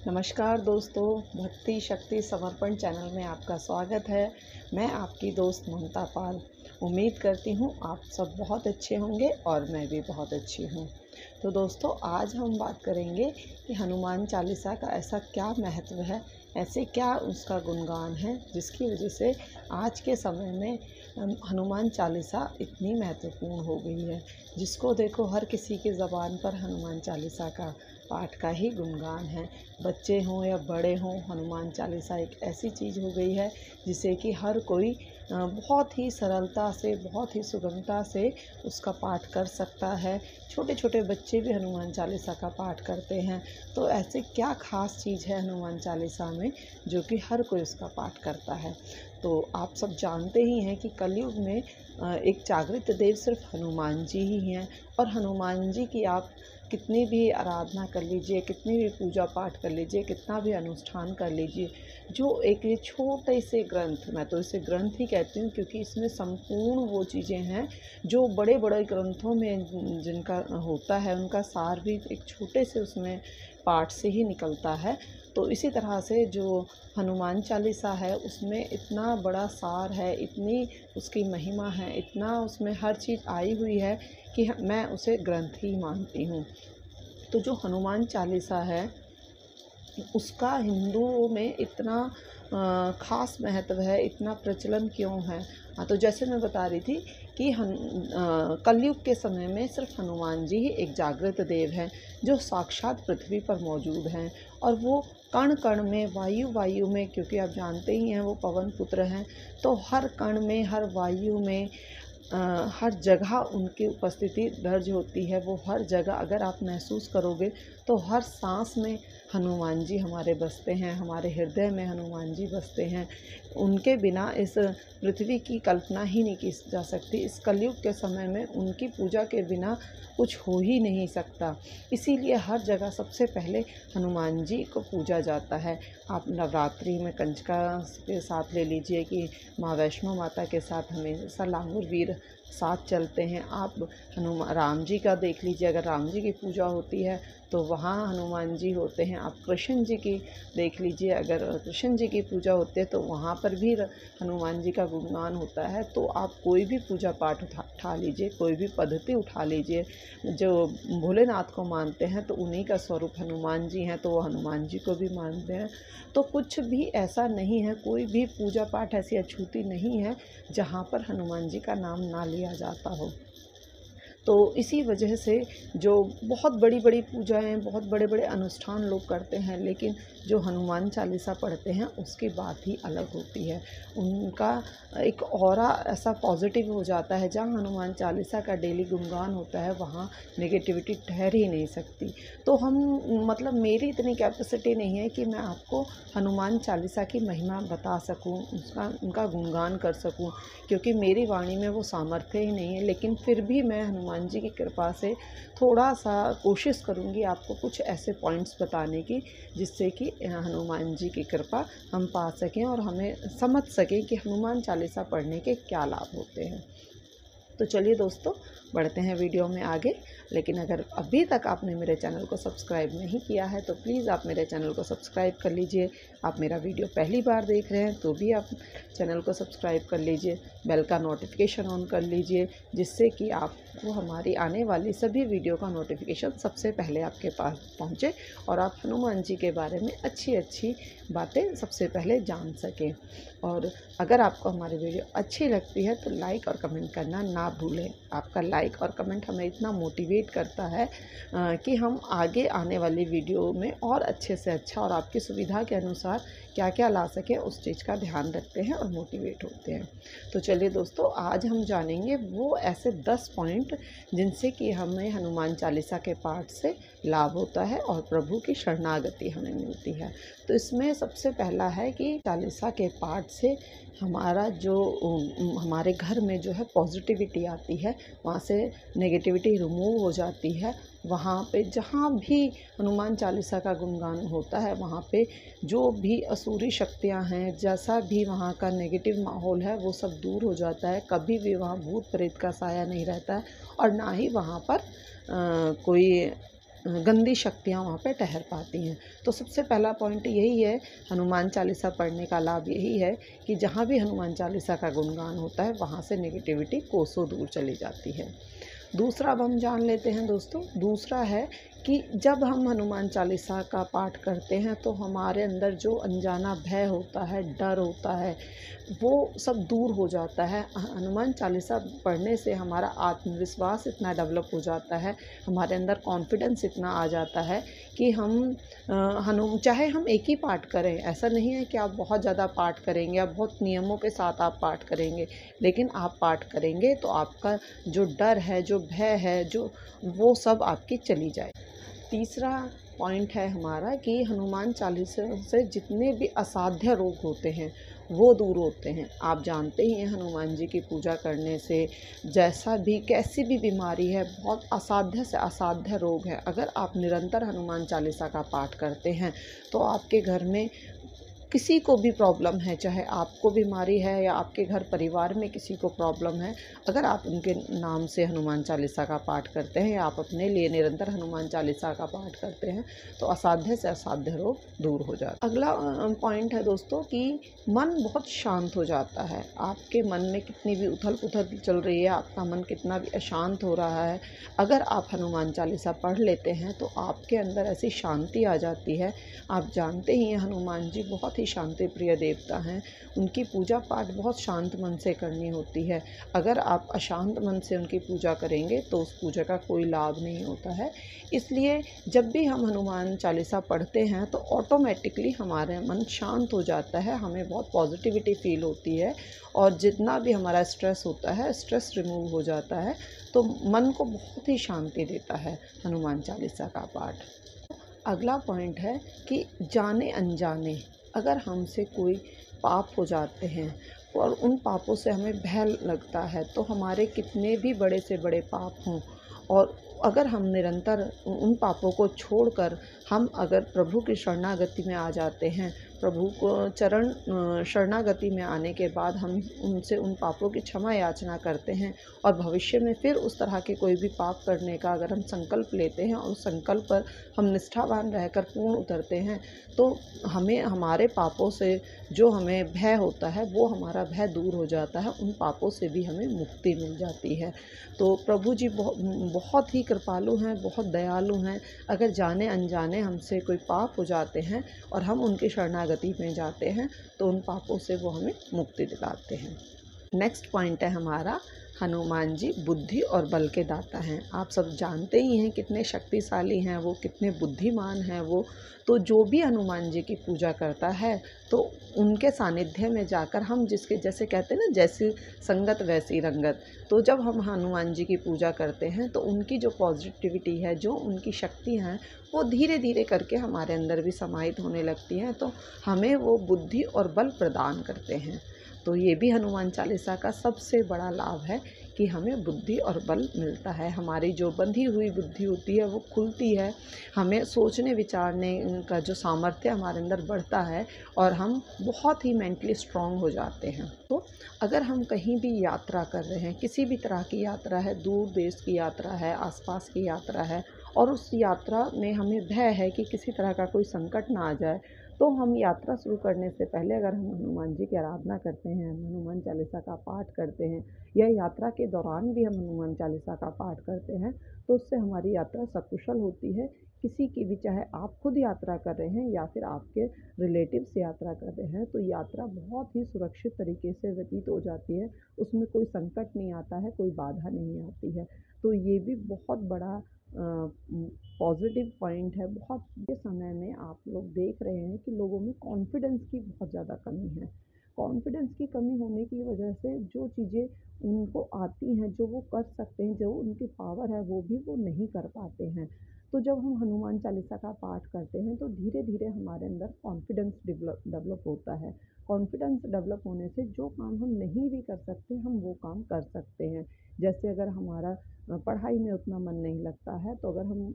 नमस्कार दोस्तों, भक्ति शक्ति समर्पण चैनल में आपका स्वागत है। मैं आपकी दोस्त ममता पाल। उम्मीद करती हूँ आप सब बहुत अच्छे होंगे और मैं भी बहुत अच्छी हूँ। तो दोस्तों, आज हम बात करेंगे कि हनुमान चालीसा का ऐसा क्या महत्व है, ऐसे क्या उसका गुणगान है जिसकी वजह से आज के समय में हनुमान चालीसा इतनी महत्वपूर्ण हो गई है। जिसको देखो हर किसी की ज़बान पर हनुमान चालीसा का पाठ का ही गुणगान है। बच्चे हों या बड़े हों, हनुमान चालीसा एक ऐसी चीज़ हो गई है जिसे कि हर कोई बहुत ही सरलता से, बहुत ही सुगमता से उसका पाठ कर सकता है। छोटे छोटे बच्चे भी हनुमान चालीसा का पाठ करते हैं। तो ऐसे क्या ख़ास चीज़ है हनुमान चालीसा में जो कि हर कोई उसका पाठ करता है। तो आप सब जानते ही हैं कि कलयुग में एक जागृत देव सिर्फ हनुमान जी ही हैं। और हनुमान जी की आप कितनी भी आराधना कर लीजिए, कितनी भी पूजा पाठ कर लीजिए, कितना भी अनुष्ठान कर लीजिए, जो एक ये छोटे से ग्रंथ, मैं तो इसे ग्रंथ ही कहती हूँ क्योंकि इसमें संपूर्ण वो चीज़ें हैं जो बड़े बड़े ग्रंथों में जिनका होता है, उनका सार भी एक छोटे से उसमें पाठ से ही निकलता है। तो इसी तरह से जो हनुमान चालीसा है उसमें इतना बड़ा सार है, इतनी उसकी महिमा है, इतना उसमें हर चीज़ आई हुई है कि मैं उसे ग्रंथ ही मानती हूँ। तो जो हनुमान चालीसा है उसका हिंदुओं में इतना ख़ास महत्व है, इतना प्रचलन क्यों है। हाँ, तो जैसे मैं बता रही थी कि कलयुग के समय में सिर्फ हनुमान जी ही एक जागृत देव हैं जो साक्षात पृथ्वी पर मौजूद हैं। और वो कण कण में, वायु वायु में, क्योंकि आप जानते ही हैं वो पवन पुत्र हैं, तो हर कण में, हर वायु में, हर जगह उनकी उपस्थिति दर्ज होती है। वो हर जगह अगर आप महसूस करोगे तो हर सांस में हनुमान जी हमारे बसते हैं, हमारे हृदय में हनुमान जी बसते हैं। उनके बिना इस पृथ्वी की कल्पना ही नहीं की जा सकती। इस कलयुग के समय में उनकी पूजा के बिना कुछ हो ही नहीं सकता। इसीलिए हर जगह सबसे पहले हनुमान जी को पूजा जाता है। आप नवरात्रि में कंजका के साथ ले लीजिए कि माँ वैष्णो माता के साथ हमेशा लांगुर वीर साथ चलते हैं। आप हनुमान राम जी का देख लीजिए, अगर राम जी की पूजा होती है तो वहाँ हनुमान जी होते हैं। आप कृष्ण जी की देख लीजिए, अगर कृष्ण जी की पूजा होती है तो वहाँ पर भी हनुमान जी का गुणगान होता है। तो आप कोई भी पूजा पाठ उठा लीजिए, कोई भी पद्धति उठा लीजिए, जो भोलेनाथ को मानते हैं तो उन्हीं का स्वरूप हनुमान जी हैं, तो वो हनुमान जी को भी मानते हैं। तो कुछ भी ऐसा नहीं है, कोई भी पूजा पाठ ऐसी अछूती नहीं है जहाँ पर हनुमान जी का नाम ना लिया जाता हो। तो इसी वजह से जो बहुत बड़ी बड़ी पूजाएँ, बहुत बड़े बड़े अनुष्ठान लोग करते हैं, लेकिन जो हनुमान चालीसा पढ़ते हैं उसकी बात ही अलग होती है। उनका एक ऑरा ऐसा पॉजिटिव हो जाता है। जहाँ हनुमान चालीसा का डेली गुणगान होता है वहाँ नेगेटिविटी ठहर ही नहीं सकती। तो हम, मतलब मेरी इतनी कैपेसिटी नहीं है कि मैं आपको हनुमान चालीसा की महिमा बता सकूं, उनका गुणगान कर सकूं, क्योंकि मेरी वाणी में वो सामर्थ्य ही नहीं है। लेकिन फिर भी मैं हनुमान जी की कृपा से थोड़ा सा कोशिश करूंगी आपको कुछ ऐसे पॉइंट्स बताने की जिससे कि हनुमान जी की कृपा हम पा सकें और हमें समझ सकें कि हनुमान चालीसा पढ़ने के क्या लाभ होते हैं। तो चलिए दोस्तों, बढ़ते हैं वीडियो में आगे। लेकिन अगर अभी तक आपने मेरे चैनल को सब्सक्राइब नहीं किया है तो प्लीज़ आप मेरे चैनल को सब्सक्राइब कर लीजिए। आप मेरा वीडियो पहली बार देख रहे हैं तो भी आप चैनल को सब्सक्राइब कर लीजिए, बेल का नोटिफिकेशन ऑन कर लीजिए, जिससे कि आपको हमारी आने वाली सभी वीडियो का नोटिफिकेशन सबसे पहले आपके पास पहुँचे और आप हनुमान जी के बारे में अच्छी अच्छी बातें सबसे पहले जान सकें। और अगर आपको हमारी वीडियो अच्छी लगती है तो लाइक और कमेंट करना ना भूलें। आपका लाइक और कमेंट हमें इतना मोटिवेट करता है कि हम आगे आने वाली वीडियो में और अच्छे से अच्छा और आपकी सुविधा के अनुसार क्या क्या ला सकें उस चीज़ का ध्यान रखते हैं और मोटिवेट होते हैं। तो चलिए दोस्तों, आज हम जानेंगे वो ऐसे 10 पॉइंट जिनसे कि हमें हनुमान चालीसा के पाठ से लाभ होता है और प्रभु की शरणागति हमें मिलती है। तो इसमें सबसे पहला है कि चालीसा के पाठ से हमारा जो हमारे घर में जो है पॉजिटिविटी आती है, वहाँ से नेगेटिविटी रिमूव हो जाती है। वहाँ पे जहाँ भी हनुमान चालीसा का गुणगान होता है वहाँ पे जो भी असुरी शक्तियाँ हैं, जैसा भी वहाँ का नेगेटिव माहौल है वो सब दूर हो जाता है। कभी भी वहाँ भूत प्रेत का साया नहीं रहता है और ना ही वहाँ पर कोई गंदी शक्तियाँ वहाँ पे ठहर पाती हैं। तो सबसे पहला पॉइंट यही है, हनुमान चालीसा पढ़ने का लाभ यही है कि जहाँ भी हनुमान चालीसा का गुणगान होता है वहाँ से नेगेटिविटी कोसों दूर चली जाती है। दूसरा अब हम जान लेते हैं दोस्तों, दूसरा है कि जब हम हनुमान चालीसा का पाठ करते हैं तो हमारे अंदर जो अनजाना भय होता है, डर होता है, वो सब दूर हो जाता है। हनुमान चालीसा पढ़ने से हमारा आत्मविश्वास इतना डेवलप हो जाता है, हमारे अंदर कॉन्फिडेंस इतना आ जाता है कि हम चाहे हम एक ही पाठ करें, ऐसा नहीं है कि आप बहुत ज़्यादा पाठ करेंगे या बहुत नियमों के साथ आप पाठ करेंगे, लेकिन आप पाठ करेंगे तो आपका जो डर है, जो भय है, जो वो सब आपकी चली जाए। तीसरा पॉइंट है हमारा कि हनुमान चालीसा से जितने भी असाध्य रोग होते हैं वो दूर होते हैं। आप जानते ही हैं हनुमान जी की पूजा करने से जैसा भी कैसी भी बीमारी है, बहुत असाध्य से असाध्य रोग है, अगर आप निरंतर हनुमान चालीसा का पाठ करते हैं तो आपके घर में किसी को भी प्रॉब्लम है, चाहे आपको बीमारी है या आपके घर परिवार में किसी को प्रॉब्लम है, अगर आप उनके नाम से हनुमान चालीसा का पाठ करते हैं या आप अपने लिए निरंतर हनुमान चालीसा का पाठ करते हैं तो असाध्य से असाध्य रोग दूर हो जाता है। अगला पॉइंट है दोस्तों कि मन बहुत शांत हो जाता है। आपके मन में कितनी भी उथल पुथल चल रही है, आपका मन कितना भी अशांत हो रहा है, अगर आप हनुमान चालीसा पढ़ लेते हैं तो आपके अंदर ऐसी शांति आ जाती है। आप जानते ही हैं हनुमान जी बहुत ही शांति प्रिय देवता हैं, उनकी पूजा पाठ बहुत शांत मन से करनी होती है। अगर आप अशांत मन से उनकी पूजा करेंगे तो उस पूजा का कोई लाभ नहीं होता है। इसलिए जब भी हम हनुमान चालीसा पढ़ते हैं तो ऑटोमेटिकली हमारा मन शांत हो जाता है, हमें बहुत पॉजिटिविटी फील होती है और जितना भी हमारा स्ट्रेस होता है, स्ट्रेस रिमूव हो जाता है। तो मन को बहुत ही शांति देता है हनुमान चालीसा का पाठ। अगला पॉइंट है कि जाने अनजाने अगर हमसे कोई पाप हो जाते हैं और उन पापों से हमें भय लगता है, तो हमारे कितने भी बड़े से बड़े पाप हों और अगर हम निरंतर उन पापों को छोड़कर हम अगर प्रभु की शरणागति में आ जाते हैं, प्रभु को शरणागति में आने के बाद हम उनसे उन पापों की क्षमा याचना करते हैं और भविष्य में फिर उस तरह के कोई भी पाप करने का अगर हम संकल्प लेते हैं और उस संकल्प पर हम निष्ठावान रहकर पूर्ण उतरते हैं तो हमें हमारे पापों से जो हमें भय होता है वो हमारा भय दूर हो जाता है, उन पापों से भी हमें मुक्ति मिल जाती है। तो प्रभु जी बहुत ही कृपालु हैं, बहुत दयालु हैं। अगर जाने अनजाने हमसे कोई पाप हो जाते हैं और हम उनकी शरणागति में जाते हैं तो उन पापों से वो हमें मुक्ति दिलाते हैं। नेक्स्ट पॉइंट है हमारा, हनुमान जी बुद्धि और बल के दाता हैं। आप सब जानते ही हैं कितने शक्तिशाली हैं वो, कितने बुद्धिमान हैं वो। तो जो भी हनुमान जी की पूजा करता है तो उनके सानिध्य में जाकर हम जिसके जैसे कहते हैं ना, जैसी संगत वैसी रंगत। तो जब हम हनुमान जी की पूजा करते हैं तो उनकी जो पॉजिटिविटी है, जो उनकी शक्ति हैं, वो धीरे धीरे करके हमारे अंदर भी समाहित होने लगती हैं, तो हमें वो बुद्धि और बल प्रदान करते हैं। तो ये भी हनुमान चालीसा का सबसे बड़ा लाभ है कि हमें बुद्धि और बल मिलता है। हमारी जो बंधी हुई बुद्धि होती है वो खुलती है, हमें सोचने विचारने का जो सामर्थ्य हमारे अंदर बढ़ता है और हम बहुत ही मेंटली स्ट्रांग हो जाते हैं। तो अगर हम कहीं भी यात्रा कर रहे हैं, किसी भी तरह की यात्रा है, दूर देश की यात्रा है, आसपास की यात्रा है और उस यात्रा में हमें भय है कि किसी तरह का कोई संकट ना आ जाए, तो हम यात्रा शुरू करने से पहले अगर हम हनुमान जी की आराधना करते हैं, हनुमान चालीसा का पाठ करते हैं या यात्रा के दौरान भी हम हनुमान चालीसा का पाठ करते हैं तो उससे हमारी यात्रा सकुशल होती है। किसी की भी, चाहे आप खुद यात्रा कर रहे हैं या फिर आपके रिलेटिव्स यात्रा कर रहे हैं, तो यात्रा बहुत ही सुरक्षित तरीके से व्यतीत हो जाती है, उसमें कोई संकट नहीं आता है, कोई बाधा नहीं आती है। तो ये भी बहुत बड़ा पॉजिटिव पॉइंट है। बहुत के समय में आप लोग देख रहे हैं कि लोगों में कॉन्फिडेंस की बहुत ज़्यादा कमी है। कॉन्फिडेंस की कमी होने की वजह से जो चीज़ें उनको आती हैं, जो वो कर सकते हैं, जो उनकी पावर है, वो भी वो नहीं कर पाते हैं। तो जब हम हनुमान चालीसा का पाठ करते हैं तो धीरे धीरे हमारे अंदर कॉन्फिडेंस डेवलप होता है। कॉन्फिडेंस डेवलप होने से जो काम हम नहीं भी कर सकते, हम वो काम कर सकते हैं। जैसे अगर हमारा पढ़ाई में उतना मन नहीं लगता है तो अगर हम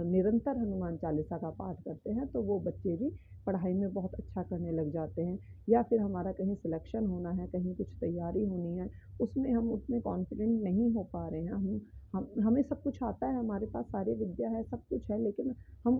निरंतर हनुमान चालीसा का पाठ करते हैं तो वो बच्चे भी पढ़ाई में बहुत अच्छा करने लग जाते हैं। या फिर हमारा कहीं सिलेक्शन होना है, कहीं कुछ तैयारी होनी है, उसमें हम उतने कॉन्फिडेंट नहीं हो पा रहे हैं, हम हमें सब कुछ आता है, हमारे पास सारी विद्या है, सब कुछ है, लेकिन हम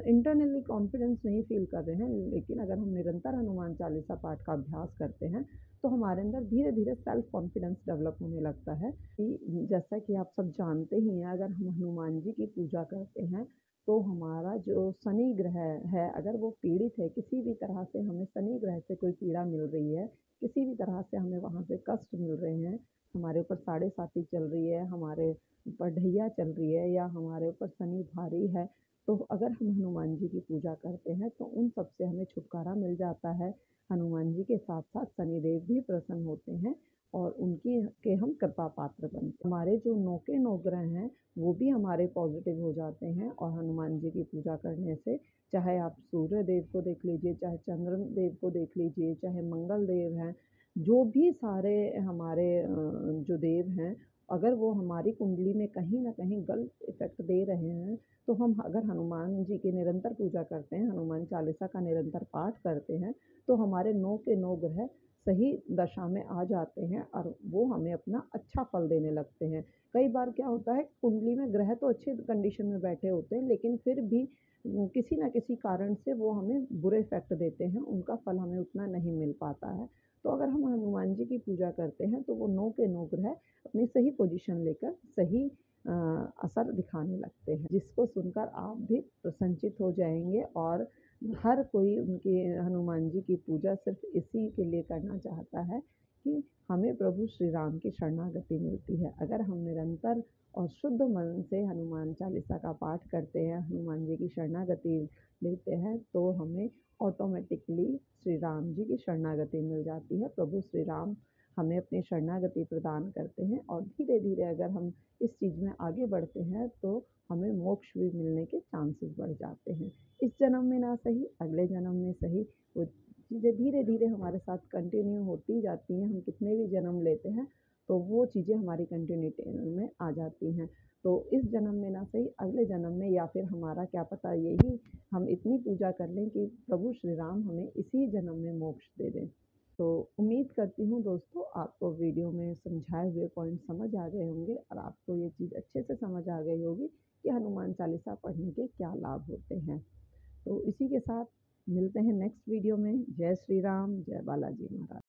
इंटरनली कॉन्फिडेंस नहीं फ़ील कर रहे हैं। लेकिन अगर हम निरंतर हनुमान चालीसा पाठ का अभ्यास करते हैं, तो हमारे अंदर धीरे-धीरे सेल्फ कॉन्फिडेंस डेवलप होने लगता है कि जैसा कि आप सब जानते ही हैं, अगर हम हनुमान जी की पूजा करते हैं, तो हमारा जो शनि ग्रह है, अगर वो पीड़ित है, किसी भी तरह से हमें शनि ग्रह से कोई पीड़ा मिल रही है, किसी भी तरह से हमें वहाँ पे कष्ट मिल रहे हैं, हमारे ऊपर साढ़े साती चल रही है, हमारे बढ़ैया चल रही है या हमारे ऊपर शनि भारी है, तो अगर हम हनुमान जी की पूजा करते हैं तो उन सब से हमें छुटकारा मिल जाता है। हनुमान जी के साथ साथ शनिदेव भी प्रसन्न होते हैं और उनकी के हम कृपा पात्र बनते हैं। हमारे जो 9 के 9 ग्रह हैं वो भी हमारे पॉजिटिव हो जाते हैं और हनुमान जी की पूजा करने से, चाहे आप सूर्य देव को देख लीजिए, चाहे चंद्र देव को देख लीजिए, चाहे मंगल देव हैं, जो भी सारे हमारे जो देव हैं, अगर वो हमारी कुंडली में कहीं न कहीं गलत इफ़ेक्ट दे रहे हैं, तो हम अगर हनुमान जी की निरंतर पूजा करते हैं, हनुमान चालीसा का निरंतर पाठ करते हैं, तो हमारे 9 के 9 ग्रह सही दशा में आ जाते हैं और वो हमें अपना अच्छा फल देने लगते हैं। कई बार क्या होता है, कुंडली में ग्रह तो अच्छे कंडीशन में बैठे होते हैं, लेकिन फिर भी किसी न किसी कारण से वो हमें बुरे इफ़ेक्ट देते हैं, उनका फल हमें उतना नहीं मिल पाता है। तो अगर हम हनुमान जी की पूजा करते हैं, तो वो 9 के 9 ग्रह अपनी सही पोजीशन लेकर सही अ, असर दिखाने लगते हैं, जिसको सुनकर आप भी प्रसन्नचित हो जाएँगे और हर कोई उनके हनुमान जी की पूजा सिर्फ़ इसी के लिए करना चाहता है कि हमें प्रभु श्री राम की शरणागति मिलती है। अगर हम निरंतर और शुद्ध मन से हनुमान चालीसा का पाठ करते हैं, हनुमान जी की शरणागति लेते हैं, तो हमें ऑटोमेटिकली श्री राम जी की शरणागति मिल जाती है। प्रभु श्री राम हमें अपनी शरणागति प्रदान करते हैं और धीरे-धीरे अगर हम इस चीज़ में आगे बढ़ते हैं, तो हमें मोक्ष भी मिलने के चांसेस बढ़ जाते हैं। इस जन्म में ना सही, अगले जन्म में सही, वो चीज़ें धीरे-धीरे हमारे साथ कंटिन्यू होती जाती हैं। हम कितने भी जन्म लेते हैं, तो वो चीज़ें हमारी कंटिन्यूटी में आ जाती हैं। तो इस जन्म में ना सही, अगले जन्म में या फिर हमारा क्या पता यही हम इतनी पूजा कर लें कि प्रभु श्री राम हमें इसी जन्म में मोक्ष दे दें। तो उम्मीद करती हूँ दोस्तों, आपको वीडियो में समझाए हुए पॉइंट समझ आ गए होंगे और आपको ये चीज़ अच्छे से समझ आ गई होगी कि हनुमान चालीसा पढ़ने के क्या लाभ होते हैं। तो इसी के साथ मिलते हैं नेक्स्ट वीडियो में। जय श्री राम, जय बालाजी महाराज।